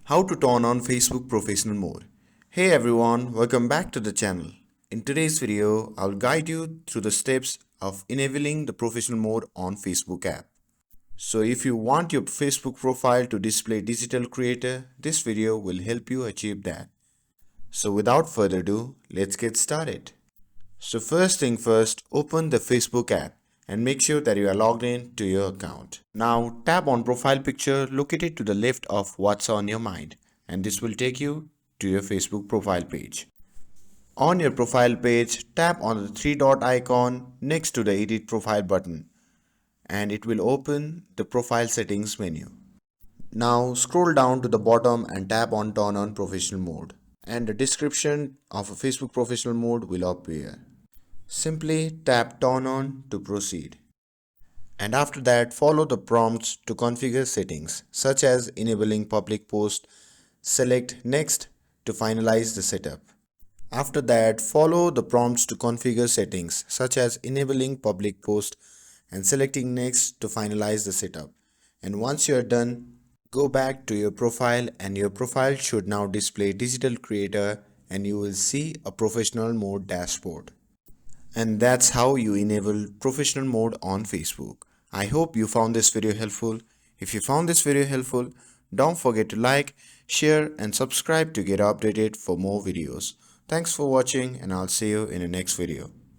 How to turn on Facebook professional mode. Hey everyone, welcome back to the channel. In today's video, I'll guide you through the steps of enabling the professional mode on Facebook app. So if you want your Facebook profile to display digital creator, this video will help you achieve that. So without further ado, let's get started. So first thing first, open the Facebook app and make sure that you are logged in to your account. Now tap on profile picture located to the left of what's on your mind, and this will take you to your Facebook profile page. On your profile page, tap on the three dot icon next to the edit profile button and it will open the profile settings menu. Now scroll down to the bottom and tap on turn on professional mode and the description of a Facebook professional mode will appear. Simply tap turn on to proceed. And after that, follow the prompts to configure settings such as enabling public post. Select next to finalize the setup. After that, follow the prompts to configure settings such as enabling public post and selecting next to finalize the setup. And once you are done, go back to your profile and your profile should now display digital creator and you will see a professional mode dashboard. And that's how you enable professional mode on Facebook. I hope you found this video helpful. If you found this video helpful, don't forget to like, share and subscribe to get updated for more videos. Thanks for watching and I'll see you in the next video.